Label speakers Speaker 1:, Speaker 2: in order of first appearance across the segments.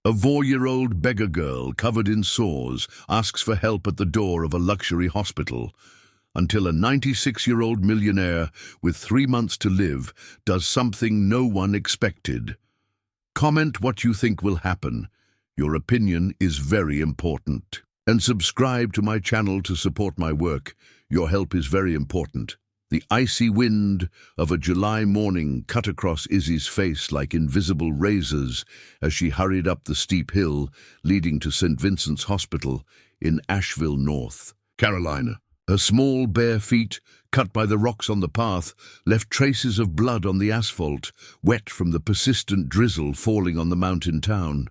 Speaker 1: A 4-year-old beggar girl covered in sores asks for help at the door of a luxury hospital, until a 96-year-old millionaire with 3 months to live does something no one expected. Comment what you think will happen. Your opinion is very important. And subscribe to my channel to support my work. Your help is very important. The icy wind of a July morning cut across Izzy's face like invisible razors as she hurried up the steep hill leading to St. Vincent's Hospital in Asheville, North Carolina. Her small, bare feet, cut by the rocks on the path, left traces of blood on the asphalt, wet from the persistent drizzle falling on the mountain town.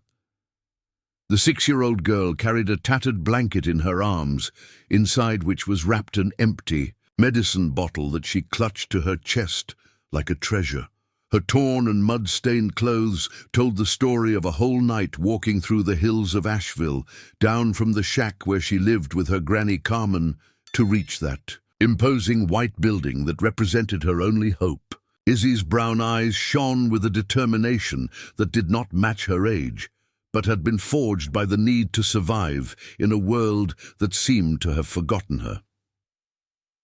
Speaker 1: The 6-year-old girl carried a tattered blanket in her arms, inside which was wrapped an empty medicine bottle that she clutched to her chest like a treasure. Her torn and mud-stained clothes told the story of a whole night walking through the hills of Asheville, down from the shack where she lived with her granny Carmen, to reach that imposing white building that represented her only hope. Izzy's brown eyes shone with a determination that did not match her age, but had been forged by the need to survive in a world that seemed to have forgotten her.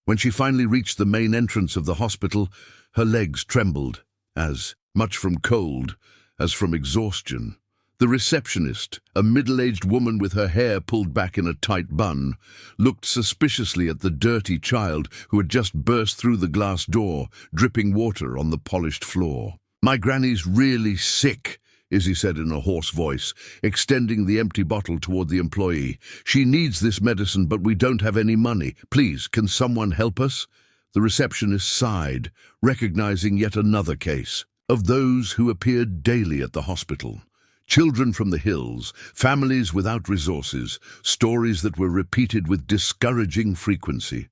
Speaker 1: When she finally reached the main entrance of the hospital, her legs trembled, as much from cold as from exhaustion. The receptionist, a middle-aged woman with her hair pulled back in a tight bun, looked suspiciously at the dirty child who had just burst through the glass door, dripping water on the polished floor. "My granny's really sick," Izzy said in a hoarse voice, extending the empty bottle toward the employee. "She needs this medicine, but we don't have any money. Please, can someone help us?" The receptionist sighed, recognizing yet another case of those who appeared daily at the hospital. Children from the hills, families without resources, stories that were repeated with discouraging frequency.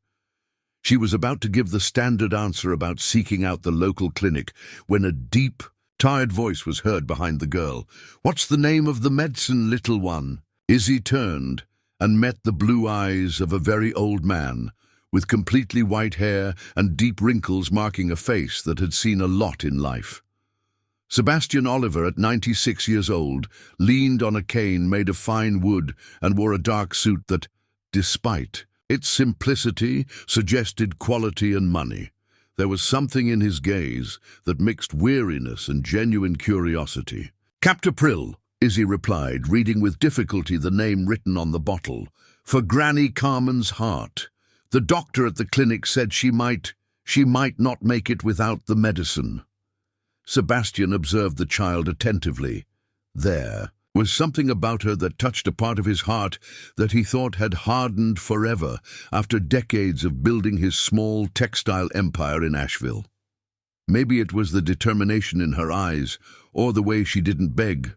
Speaker 1: She was about to give the standard answer about seeking out the local clinic when a deep, tired voice was heard behind the girl. "What's the name of the medicine, little one?" Izzy turned and met the blue eyes of a very old man, with completely white hair and deep wrinkles marking a face that had seen a lot in life. Sebastian Oliver, at 96 years old, leaned on a cane made of fine wood and wore a dark suit that, despite its simplicity, suggested quality and money. There was something in his gaze that mixed weariness and genuine curiosity. "Captain Prill," Izzy replied, reading with difficulty the name written on the bottle. "For Granny Carmen's heart. The doctor at the clinic said she might not make it without the medicine." Sebastian observed the child attentively. There was something about her that touched a part of his heart that he thought had hardened forever after decades of building his small textile empire in Asheville. Maybe it was the determination in her eyes, or the way she didn't beg,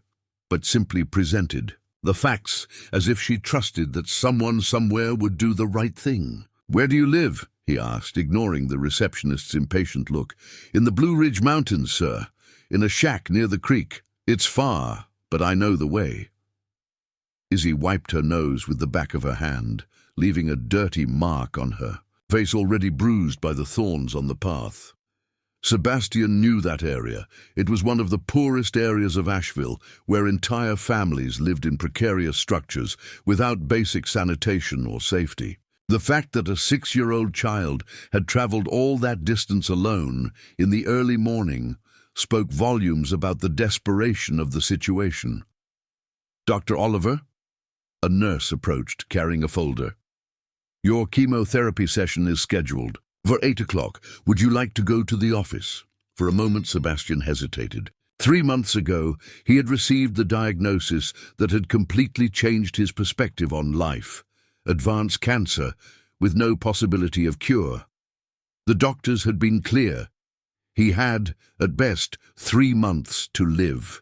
Speaker 1: but simply presented the facts as if she trusted that someone somewhere would do the right thing. "Where do you live?" he asked, ignoring the receptionist's impatient look. "In the Blue Ridge Mountains, sir. In a shack near the creek. It's far, but I know the way." Izzy wiped her nose with the back of her hand, leaving a dirty mark on her face already bruised by the thorns on the path. Sebastian knew that area. It was one of the poorest areas of Asheville, where entire families lived in precarious structures without basic sanitation or safety. The fact that a 6-year-old child had traveled all that distance alone in the early morning spoke volumes about the desperation of the situation. "Dr. Oliver?" A nurse approached, carrying a folder. "Your chemotherapy session is scheduled for 8 o'clock. Would you like to go to the office?" For a moment, Sebastian hesitated. 3 months ago, he had received the diagnosis that had completely changed his perspective on life. Advanced cancer, with no possibility of cure. The doctors had been clear. He had, at best, 3 months to live.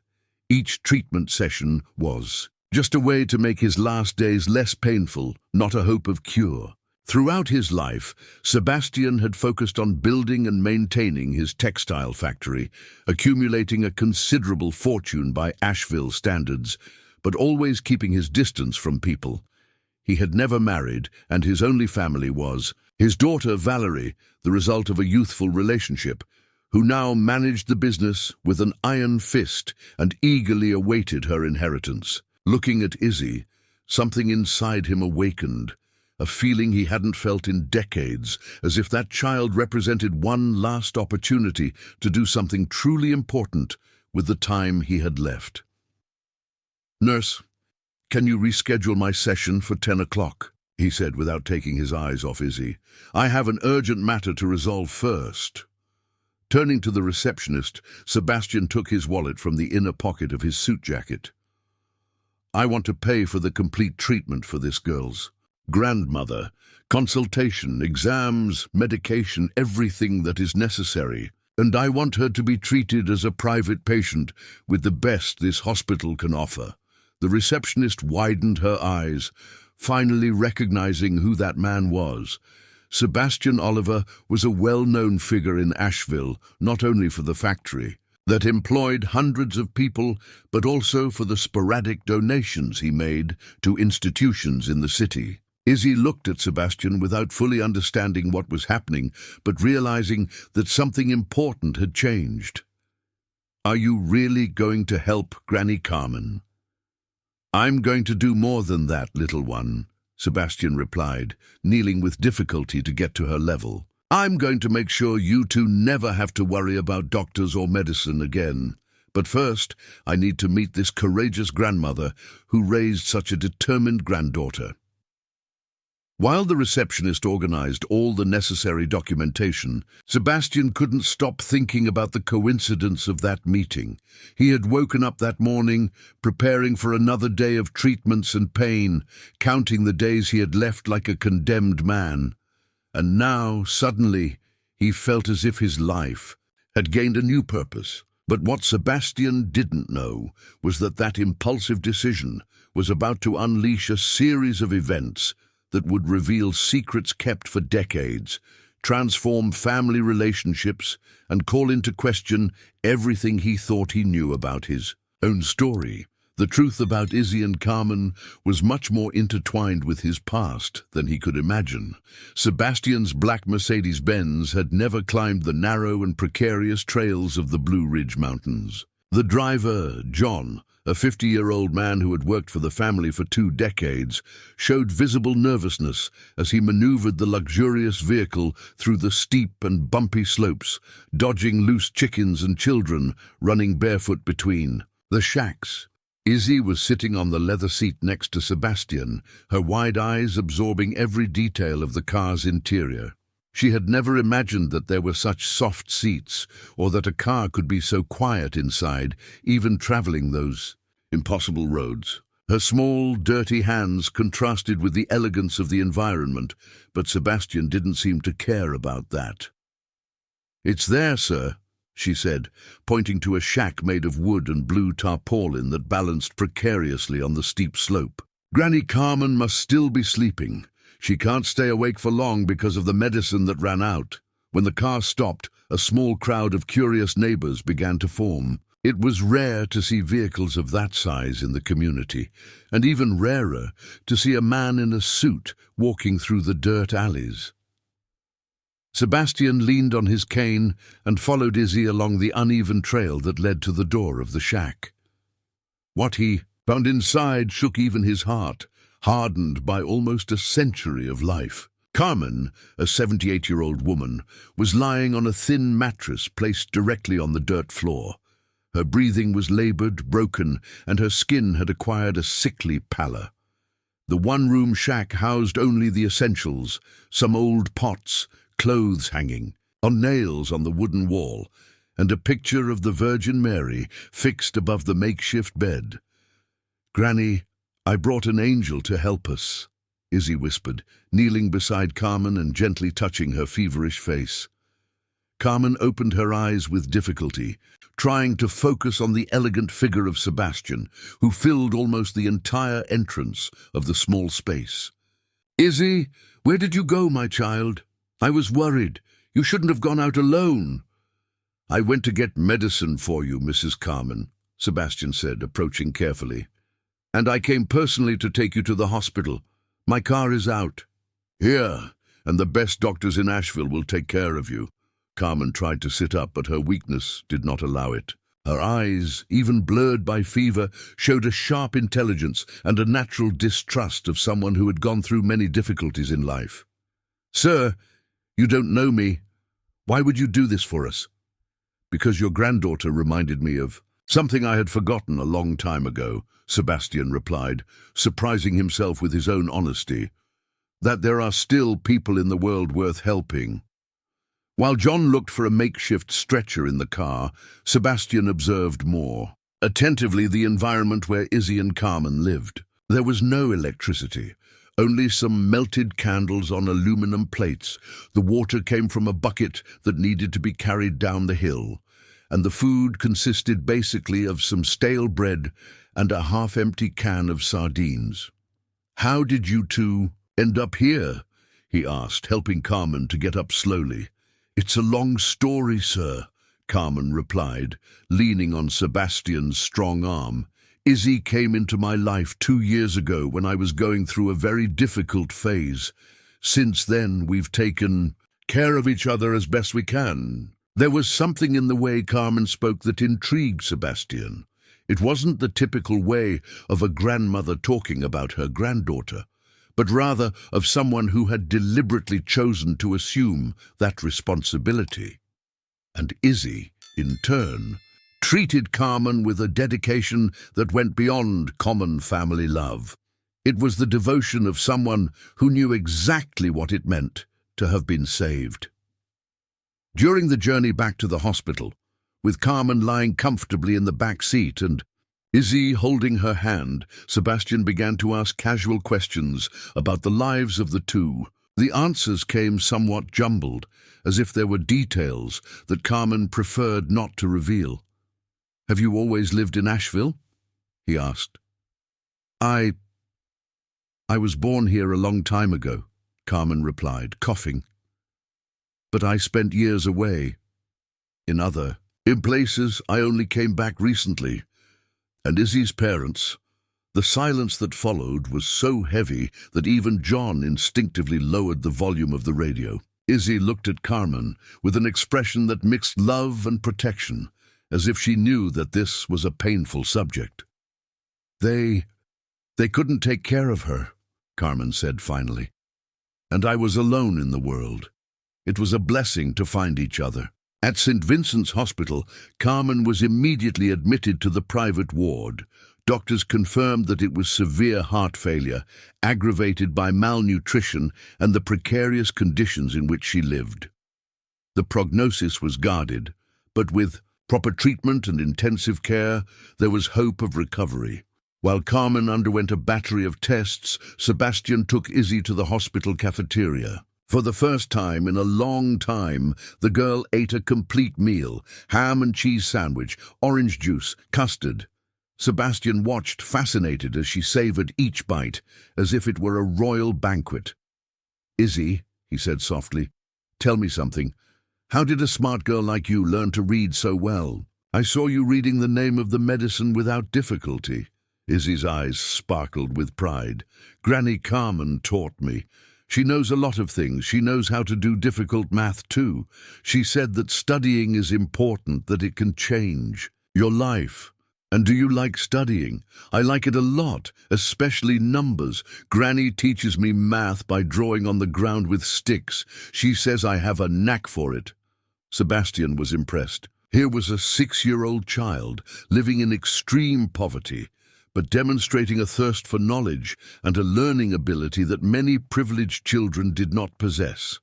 Speaker 1: Each treatment session was just a way to make his last days less painful, not a hope of cure. Throughout his life, Sebastian had focused on building and maintaining his textile factory, accumulating a considerable fortune by Asheville standards, but always keeping his distance from people. He had never married, and his only family was his daughter Valerie, the result of a youthful relationship, who now managed the business with an iron fist and eagerly awaited her inheritance. Looking at Izzy, something inside him awakened, a feeling he hadn't felt in decades, as if that child represented one last opportunity to do something truly important with the time he had left. "Nurse, can you reschedule my session for 10 o'clock?" he said without taking his eyes off Izzy. "I have an urgent matter to resolve first." Turning to the receptionist, Sebastian took his wallet from the inner pocket of his suit jacket. "I want to pay for the complete treatment for this girl's grandmother, consultation, exams, medication, everything that is necessary. And I want her to be treated as a private patient with the best this hospital can offer." The receptionist widened her eyes, finally recognizing who that man was. Sebastian Oliver was a well-known figure in Asheville, not only for the factory that employed hundreds of people, but also for the sporadic donations he made to institutions in the city. Izzy looked at Sebastian without fully understanding what was happening, but realizing that something important had changed. "Are you really going to help Granny Carmen?" "I'm going to do more than that, little one," Sebastian replied, kneeling with difficulty to get to her level. "I'm going to make sure you two never have to worry about doctors or medicine again. But first, I need to meet this courageous grandmother who raised such a determined granddaughter." While the receptionist organized all the necessary documentation, Sebastian couldn't stop thinking about the coincidence of that meeting. He had woken up that morning, preparing for another day of treatments and pain, counting the days he had left like a condemned man. And now, suddenly, he felt as if his life had gained a new purpose. But what Sebastian didn't know was that that impulsive decision was about to unleash a series of events that would reveal secrets kept for decades, transform family relationships, and call into question everything he thought he knew about his own story. The truth about Izzy and Carmen was much more intertwined with his past than he could imagine. Sebastian's black Mercedes-Benz had never climbed the narrow and precarious trails of the Blue Ridge Mountains. The driver, John, a 50-year-old man who had worked for the family for 2 decades, showed visible nervousness as he maneuvered the luxurious vehicle through the steep and bumpy slopes, dodging loose chickens and children running barefoot between the shacks. Izzy was sitting on the leather seat next to Sebastian, her wide eyes absorbing every detail of the car's interior. She had never imagined that there were such soft seats, or that a car could be so quiet inside, even traveling those impossible roads. Her small, dirty hands contrasted with the elegance of the environment, but Sebastian didn't seem to care about that. "It's there, sir," she said, pointing to a shack made of wood and blue tarpaulin that balanced precariously on the steep slope. "Granny Carmen must still be sleeping. She can't stay awake for long because of the medicine that ran out." When the car stopped, a small crowd of curious neighbors began to form. It was rare to see vehicles of that size in the community, and even rarer to see a man in a suit walking through the dirt alleys. Sebastian leaned on his cane and followed Izzy along the uneven trail that led to the door of the shack. What he found inside shook even his heart, hardened by almost a century of life. Carmen, a 78-year-old woman, was lying on a thin mattress placed directly on the dirt floor. Her breathing was labored, broken, and her skin had acquired a sickly pallor. The one-room shack housed only the essentials, some old pots, clothes hanging on nails on the wooden wall, and a picture of the Virgin Mary fixed above the makeshift bed. "Granny, I brought an angel to help us," Izzy whispered, kneeling beside Carmen and gently touching her feverish face. Carmen opened her eyes with difficulty, trying to focus on the elegant figure of Sebastian, who filled almost the entire entrance of the small space. "Izzy, where did you go, my child? I was worried. You shouldn't have gone out alone." "I went to get medicine for you, Mrs. Carmen," Sebastian said, approaching carefully. "And I came personally to take you to the hospital. My car is out." "Here, and the best doctors in Asheville will take care of you." Carmen tried to sit up, but her weakness did not allow it. Her eyes, even blurred by fever, showed a sharp intelligence and a natural distrust of someone who had gone through many difficulties in life. "Sir, you don't know me. Why would you do this for us?" "Because your granddaughter reminded me of something I had forgotten a long time ago," Sebastian replied, surprising himself with his own honesty. "That there are still people in the world worth helping." While John looked for a makeshift stretcher in the car, Sebastian observed more attentively the environment where Izzy and Carmen lived. There was no electricity, only some melted candles on aluminum plates. The water came from a bucket that needed to be carried down the hill, and the food consisted basically of some stale bread and a half-empty can of sardines. "How did you two end up here?" he asked, helping Carmen to get up slowly. "It's a long story, sir," Carmen replied, leaning on Sebastian's strong arm. "Izzy came into my life 2 years ago when I was going through a very difficult phase. Since then, we've taken care of each other as best we can." There was something in the way Carmen spoke that intrigued Sebastian. It wasn't the typical way of a grandmother talking about her granddaughter, but rather of someone who had deliberately chosen to assume that responsibility. And Izzy, in turn, treated Carmen with a dedication that went beyond common family love. It was the devotion of someone who knew exactly what it meant to have been saved. During the journey back to the hospital, with Carmen lying comfortably in the back seat and Izzy holding her hand, Sebastian began to ask casual questions about the lives of the two. The answers came somewhat jumbled, as if there were details that Carmen preferred not to reveal. "Have you always lived in Asheville?" he asked. I was born here a long time ago," Carmen replied, coughing. "But I spent years away, in places I only came back recently." And Izzy's parents, the silence that followed was so heavy that even John instinctively lowered the volume of the radio. Izzy looked at Carmen with an expression that mixed love and protection, as if she knew that this was a painful subject. They couldn't take care of her," Carmen said finally. "And I was alone in the world. It was a blessing to find each other." At St. Vincent's Hospital, Carmen was immediately admitted to the private ward. Doctors confirmed that it was severe heart failure, aggravated by malnutrition and the precarious conditions in which she lived. The prognosis was guarded, but with proper treatment and intensive care, there was hope of recovery. While Carmen underwent a battery of tests, Sebastian took Izzy to the hospital cafeteria. For the first time in a long time, the girl ate a complete meal: ham and cheese sandwich, orange juice, custard. Sebastian watched, fascinated, as she savored each bite, as if it were a royal banquet. "Izzy," he said softly, "tell me something. How did a smart girl like you learn to read so well? I saw you reading the name of the medicine without difficulty." Izzy's eyes sparkled with pride. "Granny Carmen taught me. She knows a lot of things. She knows how to do difficult math too. She said that studying is important, that it can change your life." "And do you like studying?" "I like it a lot, especially numbers. Granny teaches me math by drawing on the ground with sticks. She says I have a knack for it." Sebastian was impressed. Here was a 6-year-old child living in extreme poverty, but demonstrating a thirst for knowledge and a learning ability that many privileged children did not possess.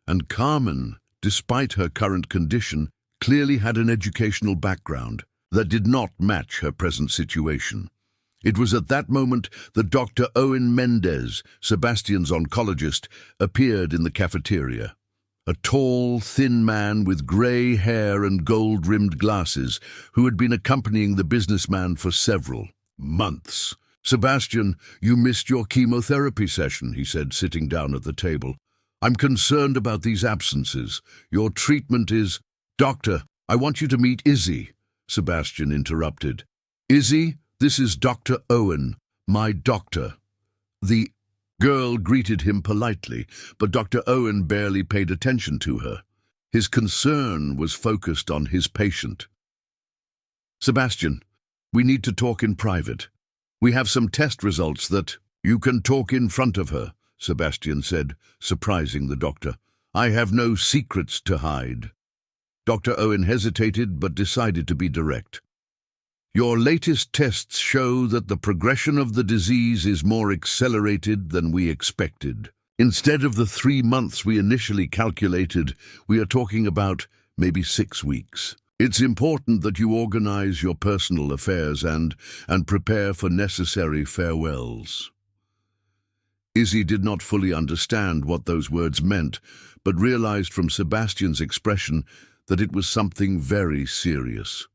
Speaker 1: And Carmen, despite her current condition, clearly had an educational background that did not match her present situation. It was at that moment that Dr. Owen Mendez, Sebastian's oncologist, appeared in the cafeteria. A tall, thin man with grey hair and gold-rimmed glasses, who had been accompanying the businessman for several months. "Sebastian, you missed your chemotherapy session," he said, sitting down at the table. "I'm concerned about these absences. Your treatment is—" "Doctor, I want you to meet Izzy," Sebastian interrupted. "Izzy, this is Dr. Owen, my doctor." The girl greeted him politely, but Dr. Owen barely paid attention to her. His concern was focused on his patient. "Sebastian, we need to talk in private. We have some test results that—" "You can talk in front of her," Sebastian said, surprising the doctor. "I have no secrets to hide." Dr. Owen hesitated but decided to be direct. "Your latest tests show that the progression of the disease is more accelerated than we expected. Instead of the 3 months we initially calculated, we are talking about maybe 6 weeks. It's important that you organize your personal affairs and prepare for necessary farewells." Izzy did not fully understand what those words meant, but realized from Sebastian's expression that it was something very serious.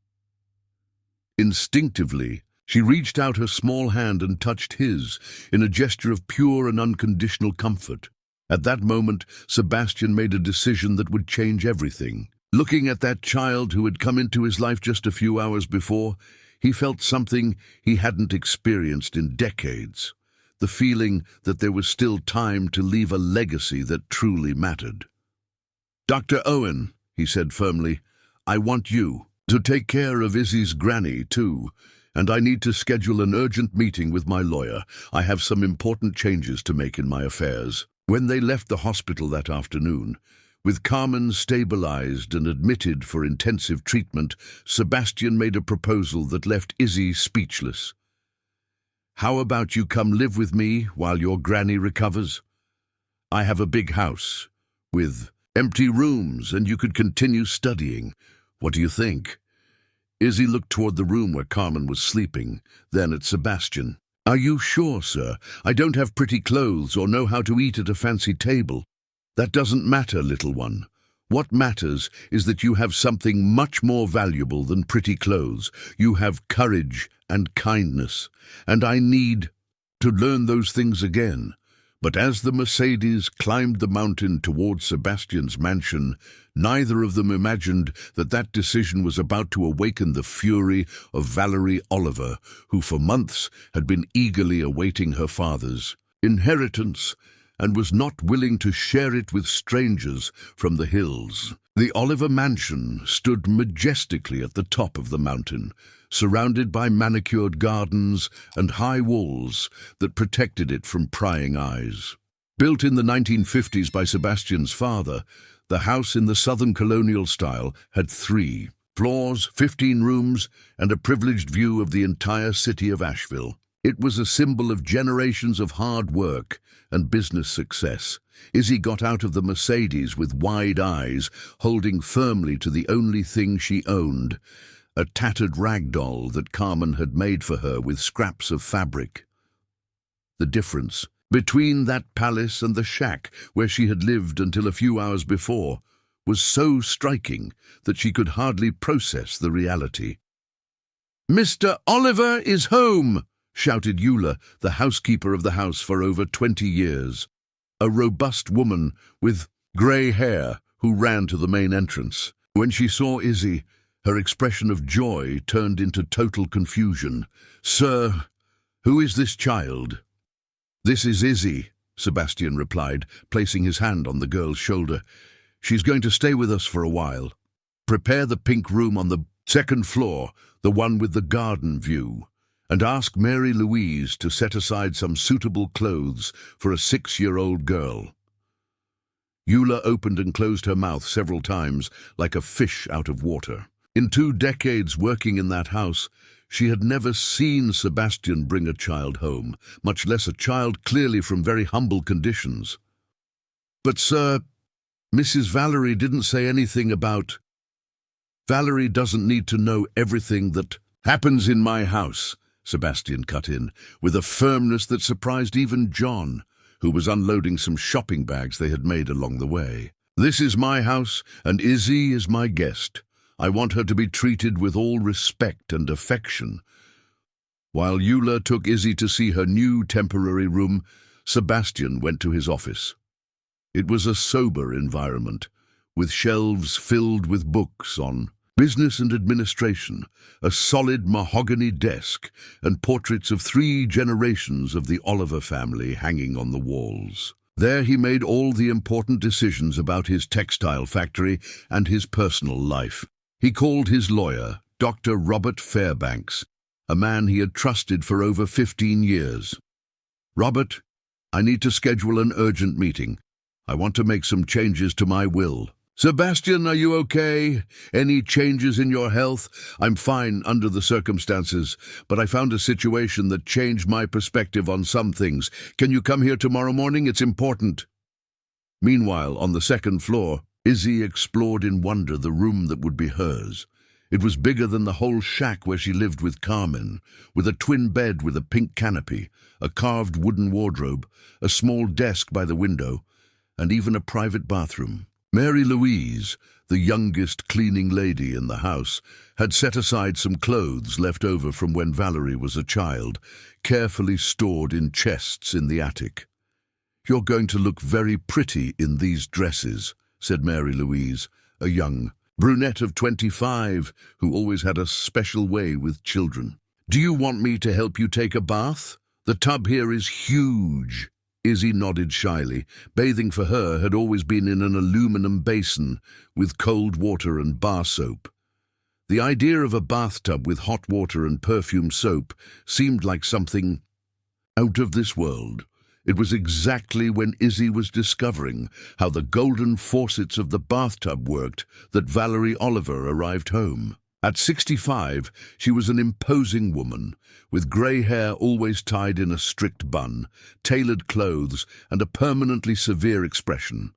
Speaker 1: Instinctively, she reached out her small hand and touched his, in a gesture of pure and unconditional comfort. At that moment, Sebastian made a decision that would change everything. Looking at that child who had come into his life just a few hours before, he felt something he hadn't experienced in decades. The feeling that there was still time to leave a legacy that truly mattered. "Dr. Owen," he said firmly, "I want you to take care of Izzy's granny too, and I need to schedule an urgent meeting with my lawyer. I have some important changes to make in my affairs." When they left the hospital that afternoon, with Carmen stabilized and admitted for intensive treatment, Sebastian made a proposal that left Izzy speechless. "How about you come live with me while your granny recovers? I have a big house with empty rooms and you could continue studying. What do you think?" Izzy looked toward the room where Carmen was sleeping, then at Sebastian. "Are you sure, sir? I don't have pretty clothes or know how to eat at a fancy table." "That doesn't matter, little one. What matters is that you have something much more valuable than pretty clothes. You have courage and kindness, and I need to learn those things again." But as the Mercedes climbed the mountain toward Sebastian's mansion, neither of them imagined that that decision was about to awaken the fury of Valerie Oliver, who for months had been eagerly awaiting her father's inheritance and was not willing to share it with strangers from the hills. The Oliver mansion stood majestically at the top of the mountain, surrounded by manicured gardens and high walls that protected it from prying eyes. Built in the 1950s by Sebastian's father, the house in the Southern colonial style had 3 floors, 15 rooms, and a privileged view of the entire city of Asheville. It was a symbol of generations of hard work and business success. Izzy got out of the Mercedes with wide eyes, holding firmly to the only thing she owned, a tattered rag doll that Carmen had made for her with scraps of fabric. The difference between that palace and the shack where she had lived until a few hours before was so striking that she could hardly process the reality. "Mr. Oliver is home!" shouted Eula, the housekeeper of the house for over 20 years, a robust woman with grey hair who ran to the main entrance. When she saw Izzy, her expression of joy turned into total confusion. "Sir, who is this child?" "This is Izzy," Sebastian replied, placing his hand on the girl's shoulder. "She's going to stay with us for a while. Prepare the pink room on the 2nd floor, the one with the garden view, and ask Mary Louise to set aside some suitable clothes for a 6-year-old girl." Eula opened and closed her mouth several times, like a fish out of water. In 2 decades working in that house, she had never seen Sebastian bring a child home, much less a child clearly from very humble conditions. "But, sir, Mrs. Valerie didn't say anything about—" "Valerie doesn't need to know everything that happens in my house," Sebastian cut in, with a firmness that surprised even John, who was unloading some shopping bags they had made along the way. "This is my house, and Izzy is my guest. I want her to be treated with all respect and affection." While Eula took Izzy to see her new temporary room, Sebastian went to his office. It was a sober environment, with shelves filled with books on business and administration, a solid mahogany desk, and portraits of 3 generations of the Oliver family hanging on the walls. There he made all the important decisions about his textile factory and his personal life. He called his lawyer, Dr. Robert Fairbanks, a man he had trusted for over 15 years. "Robert, I need to schedule an urgent meeting. I want to make some changes to my will." "Sebastian, are you okay? Any changes in your health?" "I'm fine under the circumstances, but I found a situation that changed my perspective on some things. Can you come here tomorrow morning? It's important." Meanwhile, on the second floor, Izzy explored in wonder the room that would be hers. It was bigger than the whole shack where she lived with Carmen, with a twin bed with a pink canopy, a carved wooden wardrobe, a small desk by the window, and even a private bathroom. Mary Louise, the youngest cleaning lady in the house, had set aside some clothes left over from when Valerie was a child, carefully stored in chests in the attic. "You're going to look very pretty in these dresses," said Mary Louise, a young brunette of 25 who always had a special way with children. "Do you want me to help you take a bath? The tub here is huge." Izzy nodded shyly. Bathing for her had always been in an aluminum basin with cold water and bar soap. The idea of a bathtub with hot water and perfume soap seemed like something out of this world. It was exactly when Izzy was discovering how the golden faucets of the bathtub worked that Valerie Oliver arrived home. At 65, she was an imposing woman, with grey hair always tied in a strict bun, tailored clothes, and a permanently severe expression.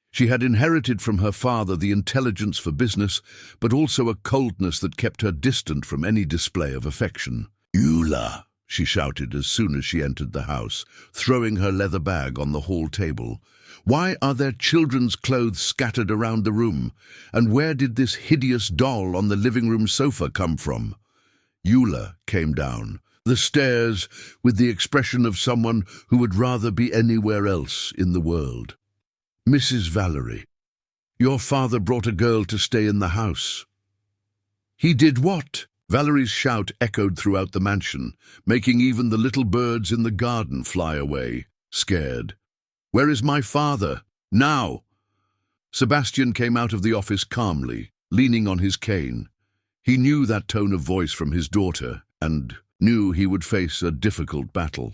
Speaker 1: She had inherited from her father the intelligence for business, but also a coldness that kept her distant from any display of affection. "Eula!" she shouted as soon as she entered the house, throwing her leather bag on the hall table. "Why are there children's clothes scattered around the room? And where did this hideous doll on the living room sofa come from?" Eula came down the stairs with the expression of someone who would rather be anywhere else in the world. "Mrs. Valerie, your father brought a girl to stay in the house." "He did what?" Valerie's shout echoed throughout the mansion, making even the little birds in the garden fly away, scared. "Where is my father? Now!" Sebastian came out of the office calmly, leaning on his cane. He knew that tone of voice from his daughter, and knew he would face a difficult battle.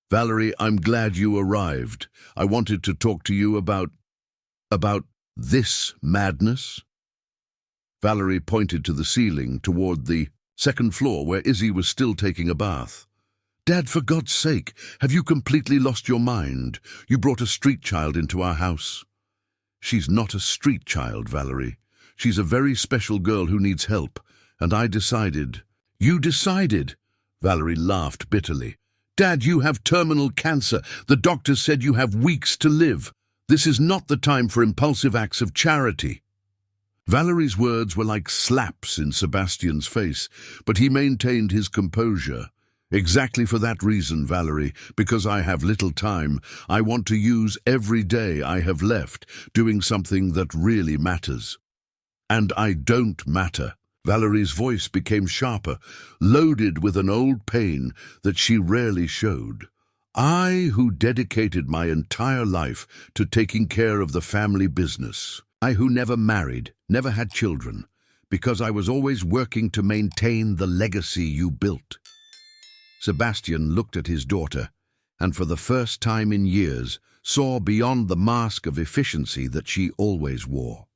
Speaker 1: "Valerie, I'm glad you arrived. I wanted to talk to you about this madness." Valerie pointed to the ceiling, toward the second floor where Izzy was still taking a bath. "Dad, for God's sake, have you completely lost your mind? You brought a street child into our house." "She's not a street child, Valerie. She's a very special girl who needs help, and I decided—" "You decided?" Valerie laughed bitterly. "Dad, you have terminal cancer. The doctors said you have weeks to live. This is not the time for impulsive acts of charity." Valerie's words were like slaps in Sebastian's face, but he maintained his composure. "Exactly for that reason, Valerie, because I have little time, I want to use every day I have left doing something that really matters. And I don't matter." Valerie's voice became sharper, loaded with an old pain that she rarely showed. "I, who dedicated my entire life to taking care of the family business. I, who never married, never had children, because I was always working to maintain the legacy you built." Sebastian looked at his daughter, and for the first time in years saw beyond the mask of efficiency that she always wore.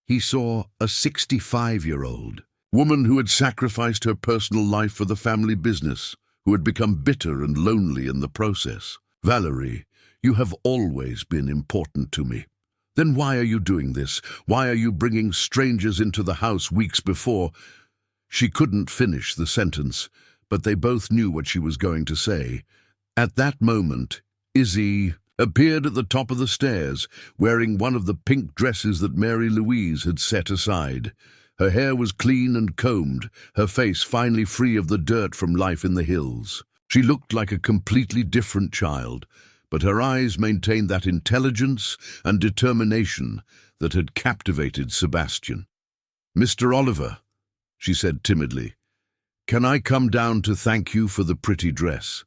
Speaker 1: He saw a 65-year-old woman who had sacrificed her personal life for the family business, who had become bitter and lonely in the process. "Valerie, you have always been important to me. Then why are you doing this? Why are you bringing strangers into the house weeks before?" She couldn't finish the sentence, but they both knew what she was going to say. At that moment, Izzy appeared at the top of the stairs, wearing one of the pink dresses that Mary Louise had set aside. Her hair was clean and combed, her face finally free of the dirt from life in the hills. She looked like a completely different child, but her eyes maintained that intelligence and determination that had captivated Sebastian. "Mr. Oliver," she said timidly, "can I come down to thank you for the pretty dress?"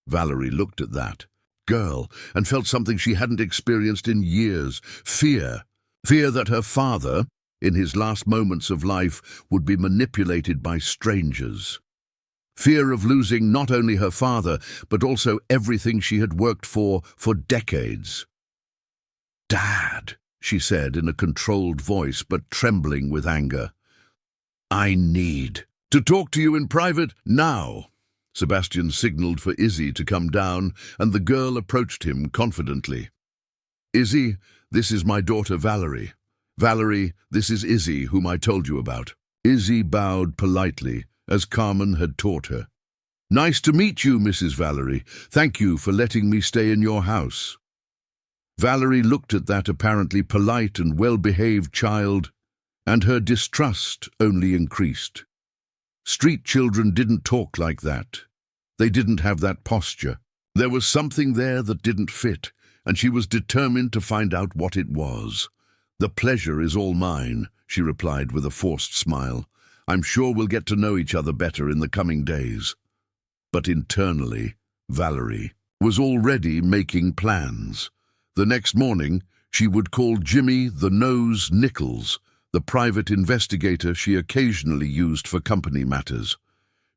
Speaker 1: Valerie looked at that. girl and felt something she hadn't experienced in years. Fear. Fear that her father, in his last moments of life, would be manipulated by strangers. Fear of losing not only her father, but also everything she had worked for decades. "Dad," she said in a controlled voice, but trembling with anger. "I need to talk to you in private now." Sebastian signaled for Izzy to come down, and the girl approached him confidently. "Izzy, this is my daughter Valerie. Valerie, this is Izzy, whom I told you about." Izzy bowed politely, as Carmen had taught her. "Nice to meet you, Mrs. Valerie. Thank you for letting me stay in your house." Valerie looked at that apparently polite and well-behaved child, and her distrust only increased. Street children didn't talk like that. They didn't have that posture. There was something there that didn't fit, and she was determined to find out what it was. "The pleasure is all mine," she replied with a forced smile. "I'm sure we'll get to know each other better in the coming days." But internally, Valerie was already making plans. The next morning, she would call Jimmy the Nose Nichols, the private investigator she occasionally used for company matters.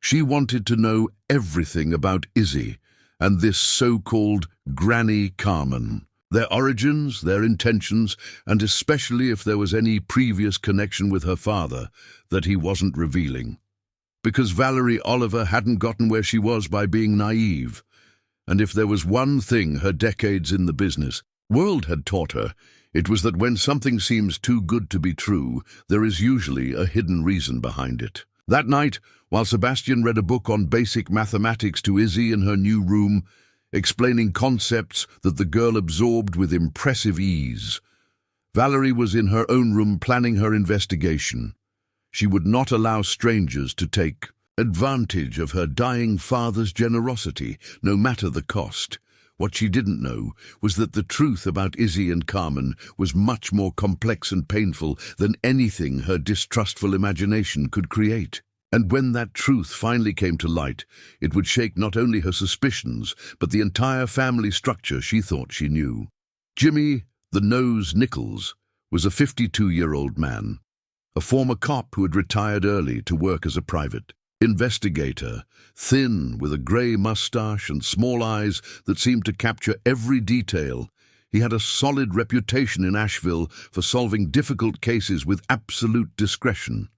Speaker 1: She wanted to know everything about Izzy and this so-called Granny Carmen, their origins, their intentions, and especially if there was any previous connection with her father that he wasn't revealing. Because Valerie Oliver hadn't gotten where she was by being naive. And if there was one thing her decades in the business world had taught her, it was that when something seems too good to be true, there is usually a hidden reason behind it. That night, while Sebastian read a book on basic mathematics to Izzy in her new room, explaining concepts that the girl absorbed with impressive ease, Valerie was in her own room planning her investigation. She would not allow strangers to take advantage of her dying father's generosity, no matter the cost. What she didn't know was that the truth about Izzy and Carmen was much more complex and painful than anything her distrustful imagination could create. And when that truth finally came to light, it would shake not only her suspicions, but the entire family structure she thought she knew. Jimmy, the Nose Nichols, was a 52-year-old man, a former cop who had retired early to work as a private investigator, thin, with a grey mustache and small eyes that seemed to capture every detail. He had a solid reputation in Asheville for solving difficult cases with absolute discretion.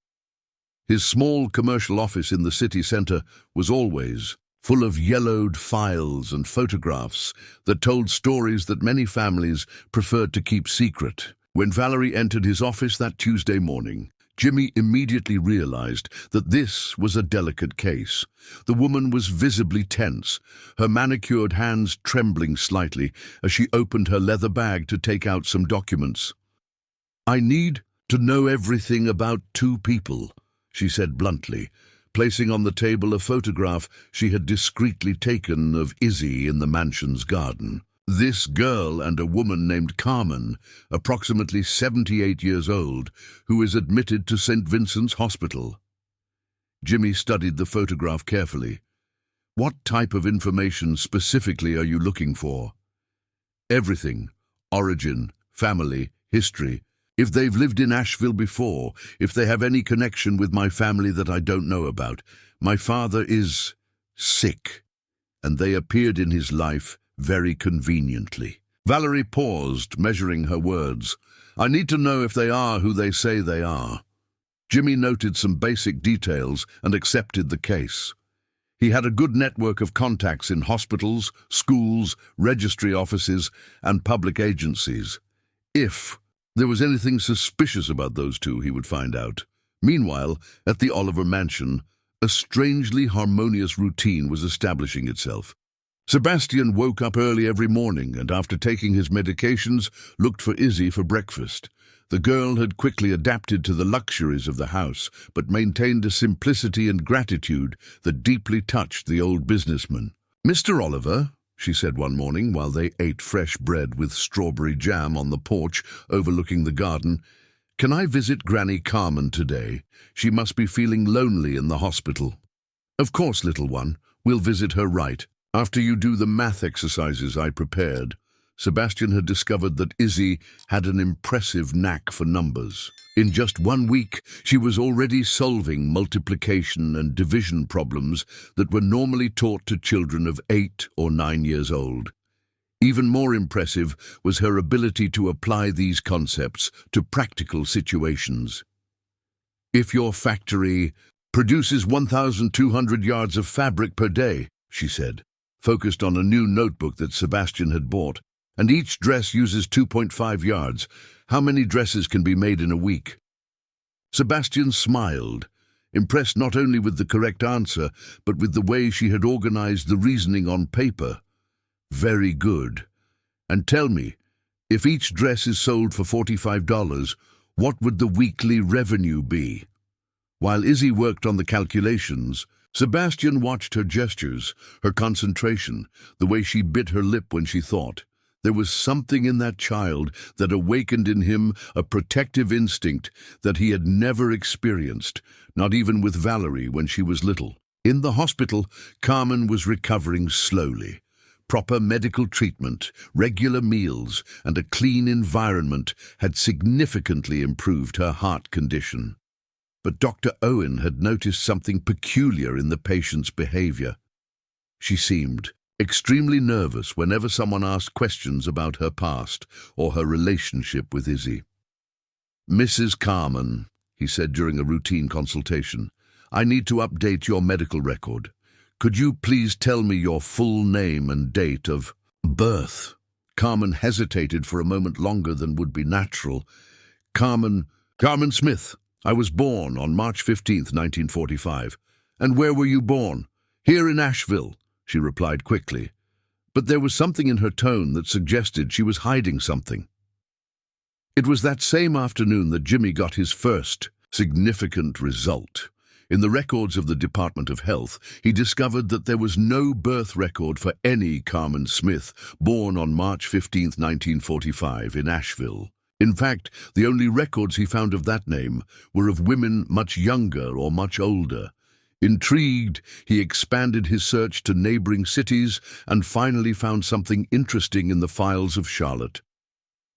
Speaker 1: His small commercial office in the city centre was always full of yellowed files and photographs that told stories that many families preferred to keep secret. When Valerie entered his office that Tuesday morning, Jimmy immediately realized that this was a delicate case. The woman was visibly tense, her manicured hands trembling slightly as she opened her leather bag to take out some documents. "I need to know everything about two people," she said bluntly, placing on the table a photograph she had discreetly taken of Izzy in the mansion's garden. This girl and a woman named Carmen, approximately 78 years old, who is admitted to St. Vincent's Hospital. Jimmy studied the photograph carefully. "What type of information specifically are you looking for?" "Everything. Origin, family, history. If they've lived in Asheville before, if they have any connection with my family that I don't know about. My father is sick, and they appeared in his life very conveniently." Valerie paused, measuring her words. "I need to know if they are who they say they are." Jimmy noted some basic details and accepted the case. He had a good network of contacts in hospitals, schools, registry offices, and public agencies. If there was anything suspicious about those two, he would find out. Meanwhile, at the Oliver mansion, a strangely harmonious routine was establishing itself. Sebastian woke up early every morning and, after taking his medications, looked for Izzy for breakfast. The girl had quickly adapted to the luxuries of the house, but maintained a simplicity and gratitude that deeply touched the old businessman. "Mr. Oliver," she said one morning while they ate fresh bread with strawberry jam on the porch overlooking the garden, "can I visit Granny Carmen today? She must be feeling lonely in the hospital." "Of course, little one. We'll visit her right After you do the math exercises I prepared, Sebastian had discovered that Izzy had an impressive knack for numbers. In just 1 week, she was already solving multiplication and division problems that were normally taught to children of 8 or 9 years old. Even more impressive was her ability to apply these concepts to practical situations. If your factory produces 1,200 yards of fabric per day, she said, focused on a new notebook that Sebastian had bought, and each dress uses 2.5 yards, how many dresses can be made in a week? Sebastian smiled, impressed not only with the correct answer, but with the way she had organized the reasoning on paper. Very good. And tell me, if each dress is sold for $45, what would the weekly revenue be? While Izzy worked on the calculations, Sebastian watched her gestures, her concentration, the way she bit her lip when she thought. There was something in that child that awakened in him a protective instinct that he had never experienced, not even with Valerie when she was little. In the hospital, Carmen was recovering slowly. Proper medical treatment, regular meals, and a clean environment had significantly improved her heart condition. But Dr. Owen had noticed something peculiar in the patient's behavior. She seemed extremely nervous whenever someone asked questions about her past or her relationship with Izzy. "Mrs. Carmen," he said during a routine consultation, "I need to update your medical record. Could you please tell me your full name and date of birth?" Carmen hesitated for a moment longer than would be natural. Carmen Smith. I was born on March 15th, 1945. "And where were you born?" "Here in Asheville," she replied quickly. But there was something in her tone that suggested she was hiding something. It was that same afternoon that Jimmy got his first significant result. In the records of the Department of Health, he discovered that there was no birth record for any Carmen Smith born on March 15th, 1945 in Asheville. In fact, the only records he found of that name were of women much younger or much older. Intrigued, he expanded his search to neighboring cities and finally found something interesting in the files of Charlotte.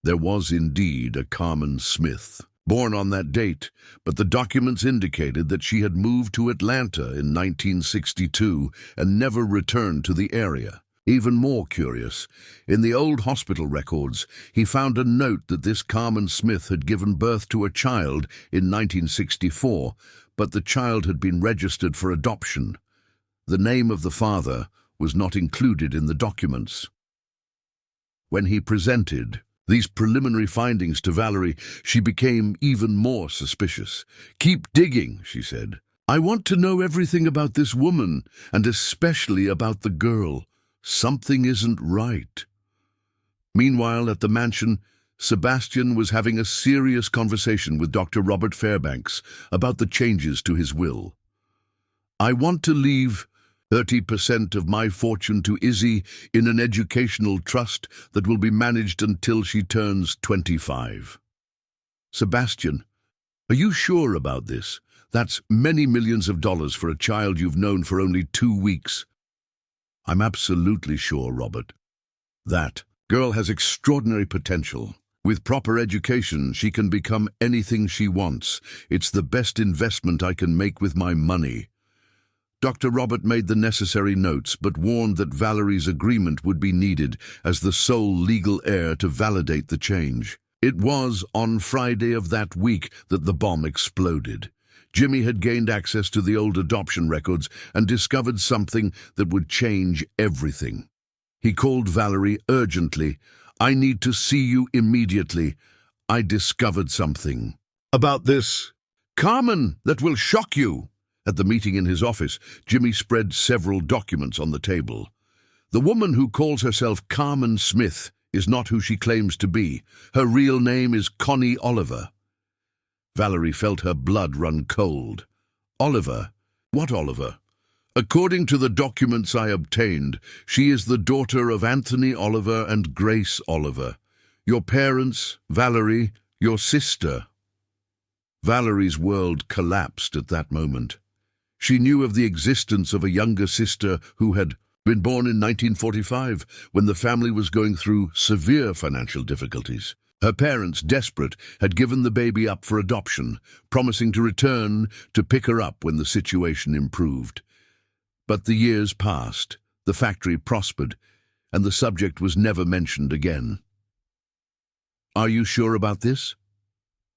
Speaker 1: There was indeed a Carmen Smith, born on that date, but the documents indicated that she had moved to Atlanta in 1962 and never returned to the area. Even more curious, in the old hospital records, he found a note that this Carmen Smith had given birth to a child in 1964, but the child had been registered for adoption. The name of the father was not included in the documents. When he presented these preliminary findings to Valerie, she became even more suspicious. "Keep digging," she said. "I want to know everything about this woman, and especially about the girl. Something isn't right." Meanwhile, at the mansion, Sebastian was having a serious conversation with Dr. Robert Fairbanks about the changes to his will. "I want to leave 30% of my fortune to Izzy in an educational trust that will be managed until she turns 25. "Sebastian, are you sure about this? That's many millions of dollars for a child you've known for only 2 weeks. "I'm absolutely sure, Robert. That girl has extraordinary potential. With proper education, she can become anything she wants. It's the best investment I can make with my money." Dr. Robert made the necessary notes, but warned that Valerie's agreement would be needed as the sole legal heir to validate the change. It was on Friday of that week that the bomb exploded. Jimmy had gained access to the old adoption records and discovered something that would change everything. He called Valerie urgently. "I need to see you immediately. I discovered something." "About this Carmen that will shock you." At the meeting in his office, Jimmy spread several documents on the table. "The woman who calls herself Carmen Smith is not who she claims to be. Her real name is Connie Oliver." Valerie felt her blood run cold. "Oliver? What Oliver?" "According to the documents I obtained, she is the daughter of Anthony Oliver and Grace Oliver. Your parents, Valerie, your sister." Valerie's world collapsed at that moment. She knew of the existence of a younger sister who had been born in 1945 when the family was going through severe financial difficulties. Her parents, desperate, had given the baby up for adoption, promising to return to pick her up when the situation improved. But the years passed, the factory prospered, and the subject was never mentioned again. "Are you sure about this?"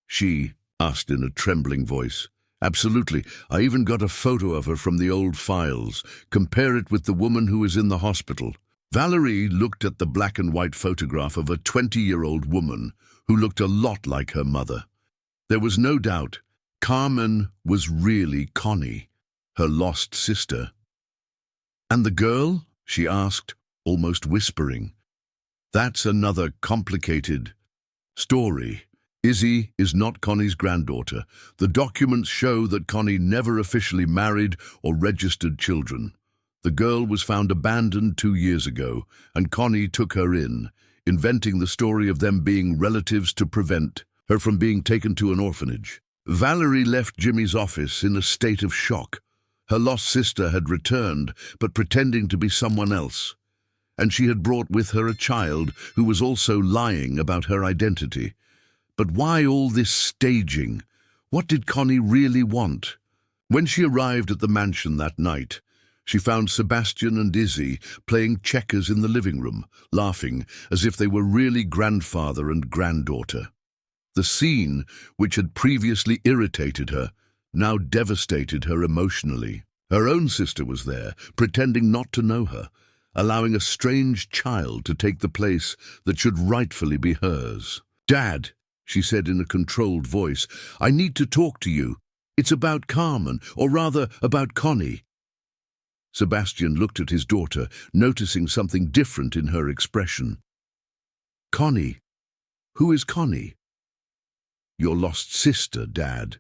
Speaker 1: she asked in a trembling voice. "Absolutely. I even got a photo of her from the old files. Compare it with the woman who is in the hospital." Valerie looked at the black and white photograph of a 20-year-old woman who looked a lot like her mother. There was no doubt Carmen was really Connie, her lost sister. "And the girl?" she asked, almost whispering. "That's another complicated story. Izzy is not Connie's granddaughter. The documents show that Connie never officially married or registered children. The girl was found abandoned 2 years ago, and Connie took her in, inventing the story of them being relatives to prevent her from being taken to an orphanage." Valerie left Jimmy's office in a state of shock. Her lost sister had returned, but pretending to be someone else. And she had brought with her a child who was also lying about her identity. But why all this staging? What did Connie really want? When she arrived at the mansion that night, she found Sebastian and Izzy playing checkers in the living room, laughing as if they were really grandfather and granddaughter. The scene, which had previously irritated her, now devastated her emotionally. Her own sister was there, pretending not to know her, allowing a strange child to take the place that should rightfully be hers. "Dad," she said in a controlled voice, "I need to talk to you. It's about Carmen, or rather about Connie." Sebastian looked at his daughter, noticing something different in her expression. "Connie? Who is Connie?" "Your lost sister, Dad.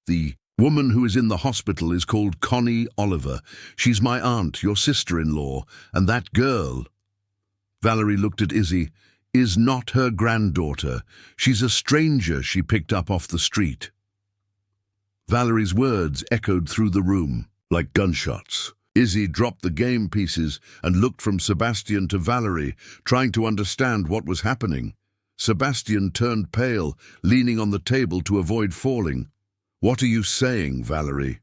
Speaker 1: The woman who is in the hospital is called Connie Oliver. She's my aunt, your sister-in-law, and that girl," Valerie looked at Izzy, "is not her granddaughter. She's a stranger she picked up off the street." Valerie's words echoed through the room like gunshots. Izzy dropped the game pieces and looked from Sebastian to Valerie, trying to understand what was happening. Sebastian turned pale, leaning on the table to avoid falling. "What are you saying, Valerie?"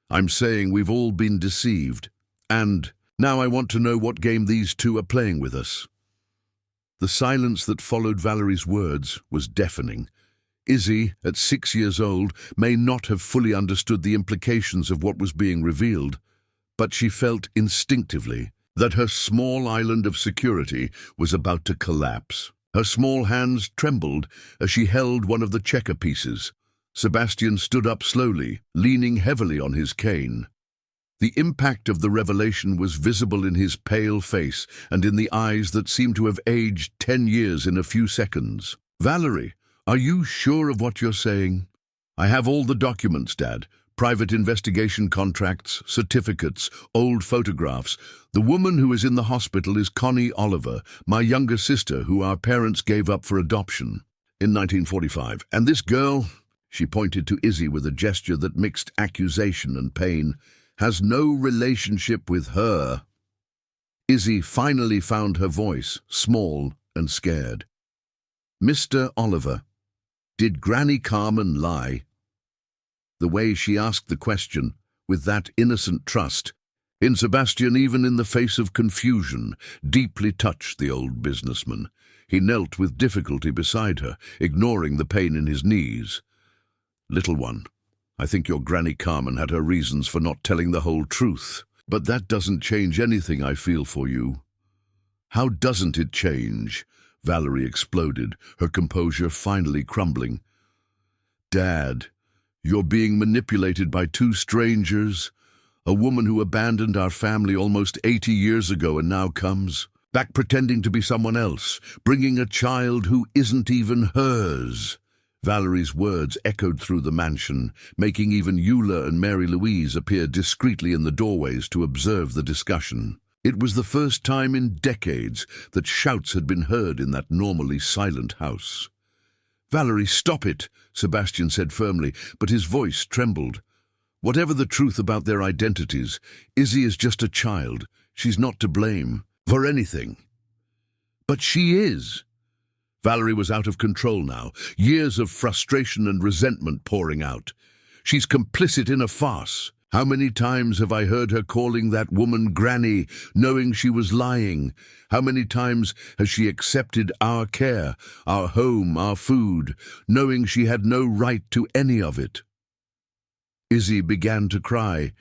Speaker 1: "I'm saying we've all been deceived. And now I want to know what game these two are playing with us." The silence that followed Valerie's words was deafening. Izzy, at 6 years old, may not have fully understood the implications of what was being revealed, but she felt instinctively that her small island of security was about to collapse. Her small hands trembled as she held one of the checker pieces. Sebastian stood up slowly, leaning heavily on his cane. The impact of the revelation was visible in his pale face and in the eyes that seemed to have aged 10 years in a few seconds. "Valerie, are you sure of what you're saying?" "I have all the documents, Dad. Private investigation contracts, certificates, old photographs. The woman who is in the hospital is Connie Oliver, my younger sister who our parents gave up for adoption in 1945. And this girl," she pointed to Izzy with a gesture that mixed accusation and pain, "has no relationship with her." Izzy finally found her voice, small and scared. "Mr. Oliver, did Granny Carmen lie?" The way she asked the question, with that innocent trust, in Sebastian, even in the face of confusion, deeply touched the old businessman. He knelt with difficulty beside her, ignoring the pain in his knees. "Little one, I think your Granny Carmen had her reasons for not telling the whole truth, but that doesn't change anything I feel for you." "How doesn't it change?" Valerie exploded, her composure finally crumbling. "Dad, you're being manipulated by 2 strangers, a woman who abandoned our family almost 80 years ago and now comes back pretending to be someone else, bringing a child who isn't even hers." Valerie's words echoed through the mansion, making even Eula and Mary Louise appear discreetly in the doorways to observe the discussion. It was the first time in decades that shouts had been heard in that normally silent house. "Valerie, stop it," Sebastian said firmly, but his voice trembled. "Whatever the truth about their identities, Izzy is just a child. She's not to blame for anything. But she is. Valerie was out of control now, years of frustration and resentment pouring out. She's complicit in a farce. How many times have I heard her calling that woman Granny, knowing she was lying? How many times has she accepted our care, our home, our food, knowing she had no right to any of it? Izzy began to cry,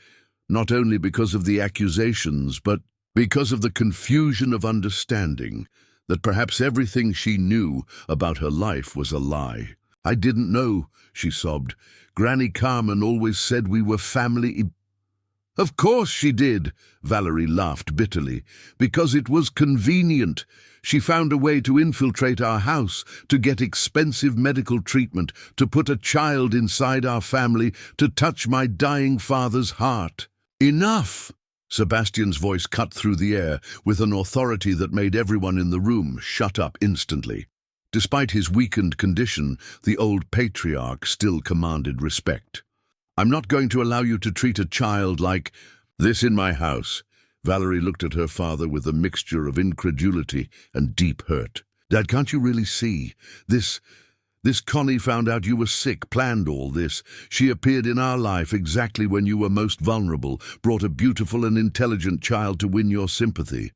Speaker 1: not only because of the accusations, but because of the confusion of understanding that perhaps everything she knew about her life was a lie. I didn't know, she sobbed. Granny Carmen always said we were family. Of course she did, Valerie laughed bitterly, because it was convenient. She found a way to infiltrate our house, to get expensive medical treatment, to put a child inside our family, to touch my dying father's heart. Enough! Sebastian's voice cut through the air with an authority that made everyone in the room shut up instantly. Despite his weakened condition, the old patriarch still commanded respect. I'm not going to allow you to treat a child like this in my house. Valerie looked at her father with a mixture of incredulity and deep hurt. Dad, can't you really see? This Connie found out you were sick, planned all this. She appeared in our life exactly when you were most vulnerable, brought a beautiful and intelligent child to win your sympathy.